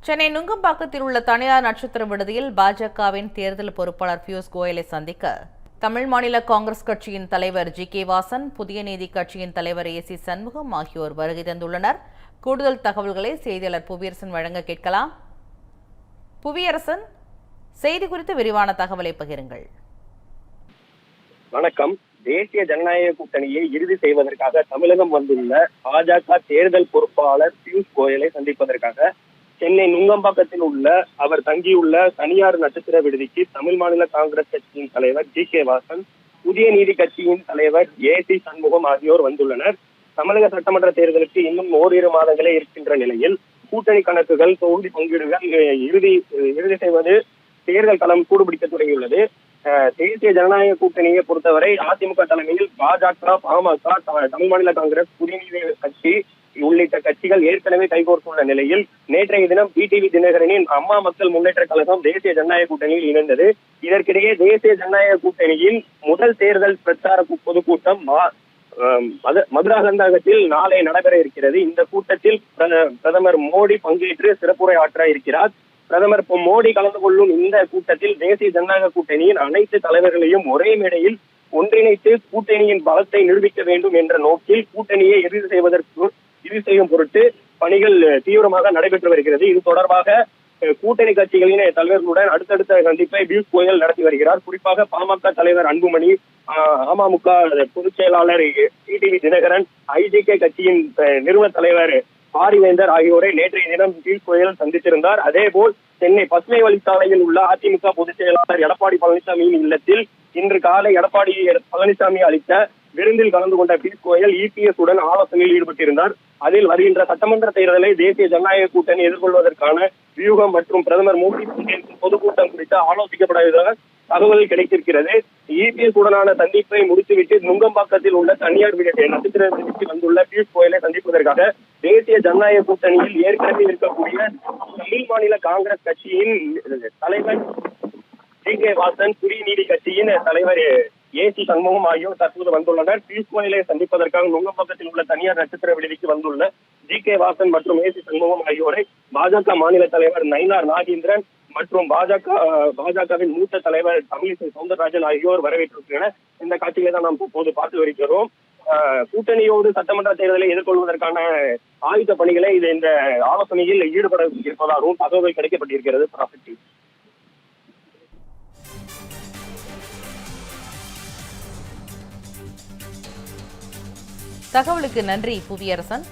சென்னை நுங்கம்பாக்கத்தில் உள்ள தனியார் நட்சத்திர விடுதியில் பாஜகவின் தேர்தல் பொறுப்பாளர் பியூஷ் கோயலை சந்திக்க தமிழ் மாநில காங்கிரஸ் கட்சியின் தலைவர் ஜி.கே. வாசன், புதிய நீதி கட்சியின் தலைவர் ஏ.சி. சண்முகம் ஆகியோர் வருகை தந்துள்ளனர். கூடுதல் தகவல்களை செய்தியாளர் புவியரசன் வழங்க கேட்கலாம். புவியரசன், செய்தி குறித்து விரிவான தகவலை பகிருங்கள். வணக்கம். தேசிய ஜனநாயக கூட்டணியை இறுதி செய்வதற்காக தமிழகம் வந்துள்ள பாஜக தேர்தல் பொறுப்பாளர் பியூஷ் கோயலை சந்திப்பதற்காக சென்னை நுங்கம்பாக்கத்தில் உள்ள அவர் தங்கியுள்ள தனியார் நட்சத்திர விடுதிக்கு தமிழ் மாநில காங்கிரஸ் கட்சியின் தலைவர் ஜி.கே. வாசன், புதிய நீதி கட்சியின் தலைவர் ஏ.சி. சண்முகம் ஆகியோர் வந்துள்ளனர். தமிழக சட்டமன்ற தேர்தலுக்கு இன்னும் ஓரிரு மாதங்களே இருக்கின்ற நிலையில் கூட்டணி கணக்குகள், தொகுதி பங்கீடுகள் இறுதி செய்வது தேர்தல் களம் கூடுபிடிக்க தொடங்கியுள்ளது. தேசிய ஜனநாயக கூட்டணியை பொறுத்தவரை அதிமுக தலைமையில் பாஜக, பாமக, தமிழ் மாநில காங்கிரஸ், புதிய நீதி கட்சி உள்ளிட்ட கட்சிகள் ஏற்கனவே கைகோர்த்துள்ள நிலையில் நேற்றைய தினம் டிடிவி தினகரனின் அம்மா மக்கள் முன்னேற்ற கழகம் தேசிய ஜனநாயக கூட்டணியில் இணைந்தது. இதற்கிடையே தேசிய ஜனநாயக கூட்டணியின் முதல் தேர்தல் பிரச்சார பொதுக்கூட்டம் மதுராந்தகத்தில் நாளை நடைபெற இருக்கிறது. இந்த கூட்டத்தில் பிரதமர் மோடி பங்கேற்று சிறப்புரை ஆற்ற இருக்கிறார். பிரதமர் மோடி கலந்து கொள்ளும் இந்த கூட்டத்தில் தேசிய ஜனநாயக கூட்டணியின் அனைத்து தலைவர்களையும் ஒரே மேடையில் ஒன்றிணைத்து கூட்டணியின் பலத்தை நிரூபிக்க வேண்டும் என்ற நோக்கில் கூட்டணியை இறுதி செய்யும் பொருட்டு பணிகள் தீவிரமாக நடைபெற்று வருகிறது. இது தொடர்பாக கூட்டணி கட்சிகளின் தலைவர்களுடன் அடுத்தடுத்த சந்திப்பை பியூஷ் கோயல் நடத்தி வருகிறார். குறிப்பாக பாமக தலைவர் அன்புமணி, அமமுக பொதுச் செயலாளர் டிடிவி தினகரன், ஐஜேகே கட்சியின் நிறுவன தலைவர் பாரிவேந்தர் ஆகியோரை நேற்றைய தினம் பியூஷ் கோயல் சந்தித்திருந்தார். அதேபோல் சென்னை பசுமை வழிச்சாலையில் உள்ள அதிமுக பொதுச் செயலாளர் எடப்பாடி பழனிசாமியின் இல்லத்தில் இன்று காலை எடப்பாடி பழனிசாமி அளித்த விருந்தில் கலந்து கொண்ட பியூஷ் கோயல் இபிஎஸ் உடன் ஆலோசனையில் ஈடுபட்டிருந்தார். அதில் வருகின்ற சட்டமன்ற தேர்தலை தேசிய ஜனநாயக கூட்டணி எதிர்கொள்வதற்கான வியூகம் மற்றும் பிரதமர் மோடி பங்கேற்கும் பொதுக்கூட்டம் குறித்து ஆலோசிக்கப்படாத தகவல் கிடைத்திருக்கிறது. இபிஎஸ் உடனான சந்திப்பை முடித்துவிட்டு நுங்கம்பாக்கத்தில் உள்ள தனியார் நட்சத்திர விடுதிக்கு வந்துள்ள பியூஷ் கோயலை சந்திப்பதற்காக தேசிய ஜனநாயக கூட்டணியில் ஏற்கனவே இருக்கக்கூடிய தமிழ் மாநில காங்கிரஸ் கட்சியின் தலைவர் ஜி.கே. வாசன், புதிய நீதி கட்சியின் தலைவர் ஏ.சி. சண்முகம் ஆகியோர் தற்போது வந்துள்ளனர். பியூஷ் கோயலை சந்திப்பதற்காக நுங்கம்பாக்கத்தில் உள்ள தனியார் நட்சத்திர விடுதிக்கு வந்துள்ள ஜி.கே. வாசன் மற்றும் ஏ.சி. சண்முகம் ஆகியோரை பாஜக மாநில தலைவர் நயினார் நாகேந்திரன் மற்றும் பாஜகவின் மூத்த தலைவர் தமிழிசை சவுந்தரராஜன் ஆகியோர் வரவேற்றிருக்கின்றனர். இந்த காட்சிகளை தான் நாம் தற்போது பார்த்து வருகிறோம். கூட்டணியோடு சட்டமன்ற தேர்தலை எதிர்கொள்வதற்கான ஆயுத பணிகளை இந்த ஆலோசனையில் ஈடுபட இருப்பதாகவும் தகவல் கிடைக்கப்பட்டிருக்கிறது. தகவலுக்கு நன்றி புவியரசன்.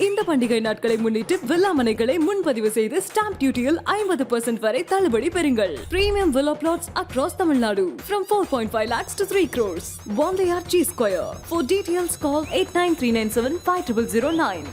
இந்த பண்டிகை நாட்களை முன்னிட்டு வில்லா மனைகளை முன்பதிவு செய்து ஸ்டாம்ப் டியூட்டியில் 50% வரை தள்ளுபடி பெறுங்கள். Premium villa plots across Tamil Nadu from 4.5 lakhs to 3 crores. One layer G Square. For details call 8939750009.